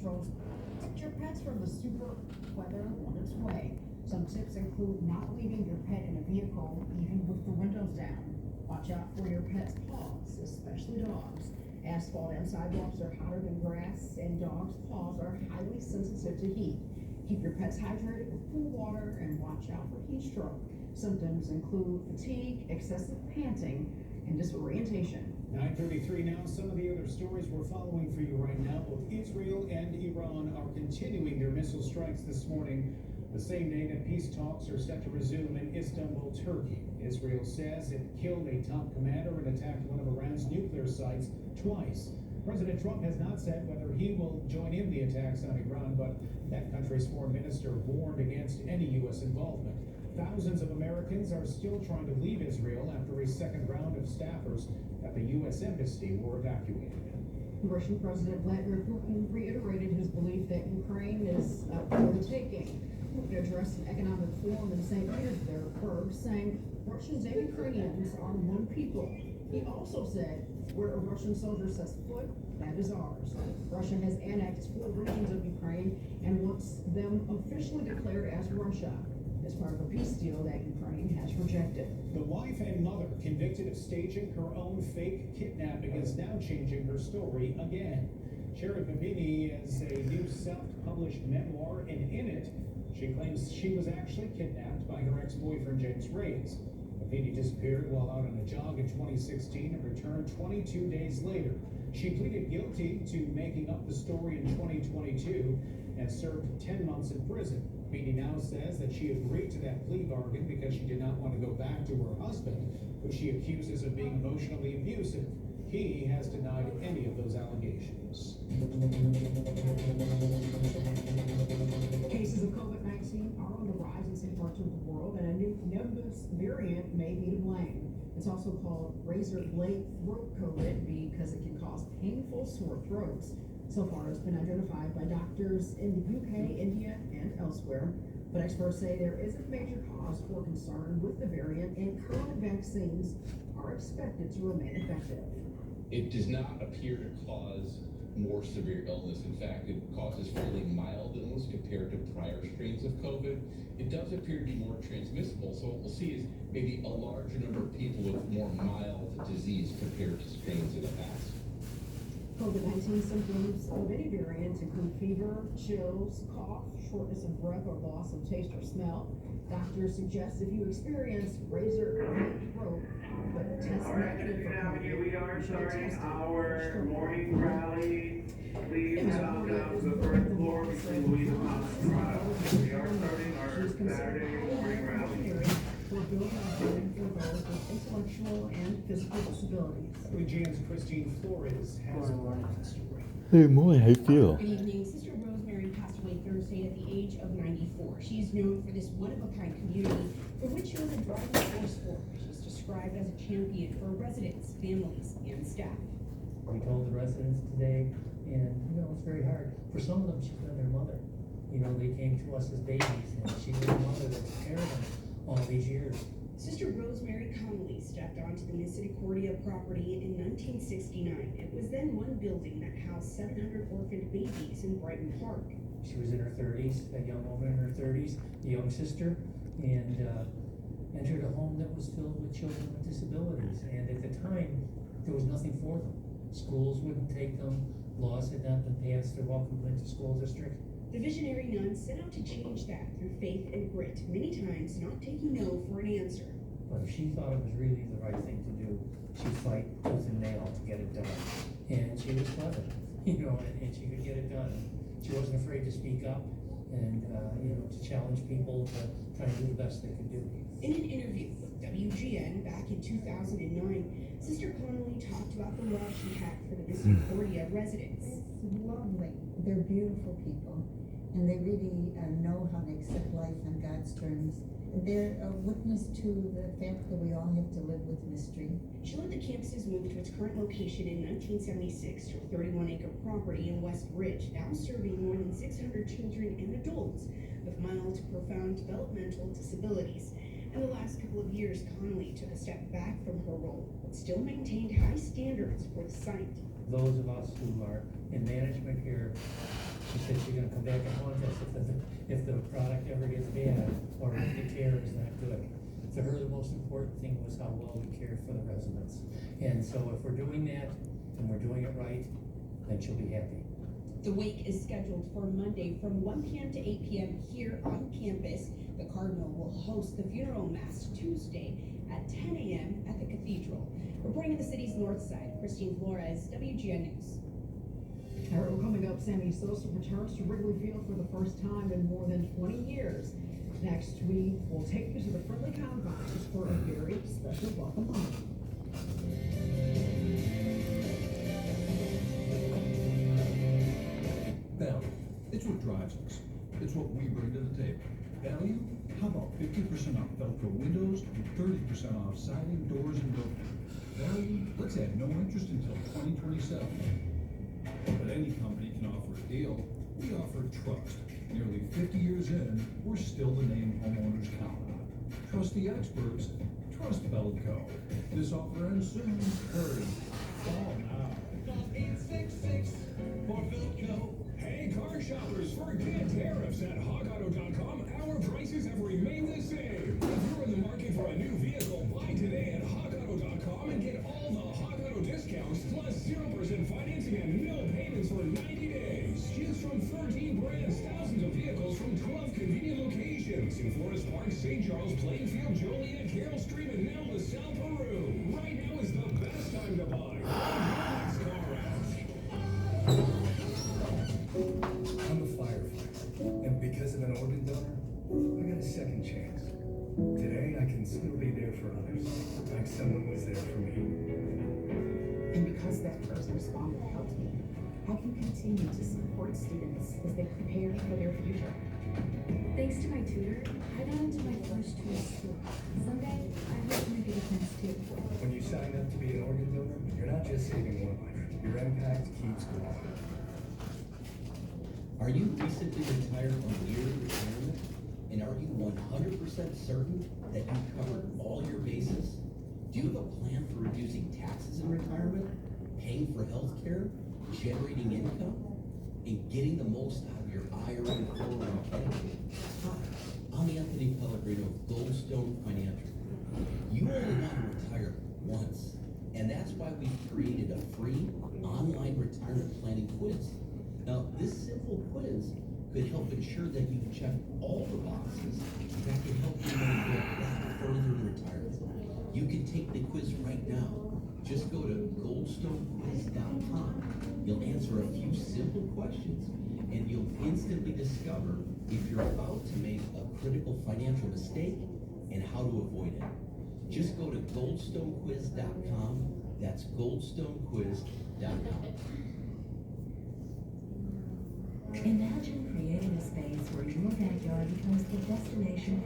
controls. Protect your pets from the super weather on its way. Some tips include not leaving your pet in a vehicle, even with the windows down. Watch out for your pet's paws, especially dogs. Asphalt and sidewalks are hotter than grass, and dogs' paws are highly sensitive to heat. Keep your pets hydrated with cool water and watch out for heat stroke. Symptoms include fatigue, excessive panting, and disorientation. 9:33 now. Some of the other stories we're following for you right now. Both Israel and Iran are continuing their missile strikes this morning, the same day that peace talks are set to resume in Istanbul, Turkey. Israel says it killed a top commander and attacked one of Iran's nuclear sites twice. President Trump has not said whether he will join in the attacks on Iran, but that country's foreign minister warned against any U.S. involvement. Thousands of Americans are still trying to leave Israel after a second round of staffers at the U.S. embassy were evacuated. Russian President Vladimir Putin reiterated his belief that Ukraine is up for the taking. He addressed an economic forum in St. Petersburg, saying Russians and Ukrainians are one people. He also said, where a Russian soldier sets foot, that is ours. Russia has annexed 4 regions of Ukraine and wants them officially declared as Russia, as part of a peace deal that Ukraine has rejected. The wife and mother convicted of staging her own fake kidnapping is now changing her story again. Sherry Babini is a new self-published memoir, and in it, she claims she was actually kidnapped by her ex-boyfriend, James Reyes. Babini disappeared while out on a jog in 2016 and returned 22 days later. She pleaded guilty to making up the story in 2022 and served 10 months in prison. Babini now says that she agreed to that plea bargain because she did not want to go back to her husband, who she accuses of being emotionally abusive. He has denied any of those allegations. Cases of COVID-19 are on the rise in some parts of the world, and a new Nimbus variant may be to blame. It's also called razor blade throat COVID because it can cause painful sore throats. So far, it's been identified by doctors in the UK, India, and elsewhere. But experts say there isn't major cause for concern with the variant, and current vaccines are expected to remain effective. It does not appear to cause more severe illness. In fact, it causes fairly mild illness compared to prior strains of COVID. It does appear to be more transmissible, so what we'll see is maybe a larger number of people with more mild disease compared to strains in the past. COVID-19 symptoms of any variant include fever, chills, cough, shortness of breath, or loss of taste or smell. Doctors suggest if you experience razor throat but test negative for COVID, Here we are you should starting test our morning rally. Please head on down to the first floor between Louise and Thomas Prado. We are starting our Saturday morning rally. For building a building for those with intellectual and physical disabilities. WGN's Christine Flores has more on the story. Hey, Moy, how you feel? Good evening. Sister Rosemary passed away Thursday at the age of 94. She is known for this one-of-a-kind community for which she was a driving force for. She's described as a champion for residents, families, and staff. We told the residents today, and it's very hard. For some of them, she's been their mother. They came to us as babies, and she was a mother that took care of them all these years. Sister Rosemary Connolly stepped onto the Misericordia property in 1969. It was then one building that housed 700 orphaned babies in Brighton Park. She was in her 30s, a young woman in her 30s, a young sister, and entered a home that was filled with children with disabilities. And at the time, there was nothing for them. Schools wouldn't take them. Laws had not been passed to welcome them into school districts. The visionary nun set out to change that through faith and grit, many times not taking no for an answer. But if she thought it was really the right thing to do, she'd fight tooth and nail to get it done. And she was clever, and she could get it done. She wasn't afraid to speak up and, to challenge people to try and do the best they could do. In an interview with WGN back in 2009, Sister Connolly talked about the love she had for the Misericordia residents. It's lovely. They're beautiful people, and they really know how to accept life on God's terms. They're a witness to the fact that we all have to live with mystery. She led the campus's move to its current location in 1976 to a 31-acre property in West Ridge, now serving more than 600 children and adults with mild to profound developmental disabilities. In the last couple of years, Connolly took a step back from her role, but still maintained high standards for the site. Those of us who are in management here, she said you're gonna come back and haunt us if the product ever gets bad, or if the care is not good. To her, the most important thing was how well we cared for the residents. And so if we're doing that, and we're doing it right, then she'll be happy. The wake is scheduled for Monday from 1 p.m. to 8 p.m. here on campus. The Cardinal will host the funeral mass Tuesday at 10 a.m. at the Cathedral. Reporting in the city's north side, Christine Flores, WGN News. All right, well, coming up, Sammy Sosa returns to Wrigley Field for the first time in more than 20 years. Next, we will take you to the friendly confines for a very special welcome home. Value. It's what drives us. It's what we bring to the table. Value? How about 50% off Velcro windows and 30% off siding, doors, and doors? Value? Let's add no interest until 2027. But any company can offer a deal. We offer trust. Nearly 50 years in, we're still the name homeowners count on. Trust the experts. Trust Velcro. This offer ends soon. Hurry. Call now. Call 866 for Velcro. Hey, car shoppers, forget tariffs at HawkAuto.com. Our prices have remained the same. If you're in the market for a new vehicle, buy today at HawkAuto.com and get all the Hawk Auto discounts plus 0% financing and no payments for 90 days. Choose from 13 brands, thousands of vehicles from 12 convenient locations in Forest Park, St. Charles, Plainfield, Joliet, Carroll Street, and now LaSalle, Peru. Right now is the best time to buy. Next car out. I'm a firefighter, and because of an organ donor, I got a second chance. Today, I can still be there for others, like someone was there for me. And because that first responder helped me, I can continue to support students as they prepare for their future. Thanks to my tutor, I got into my first choice school. Someday, I hope to make a difference too. When you sign up to be an organ donor, you're not just saving one life. Your impact keeps going. Are you recently retired or nearing retirement? And are you 100% certain that you've covered all your bases? Do you have a plan for reducing taxes in retirement, paying for health care, generating income, and getting the most out of your IRA and 401k? Hi, I'm Anthony Pellegrino of Goldstone Financial. You only want to retire once, and that's why we've created a free online retirement planning quiz. Now, this simple quiz could help ensure that you've checked all the boxes that can help you go back further in retirement. You can take the quiz right now. Just go to goldstonequiz.com. You'll answer a few simple questions, and you'll instantly discover if you're about to make a critical financial mistake and how to avoid it. Just go to goldstonequiz.com. That's goldstonequiz.com. Imagine creating a space where your backyard becomes the destination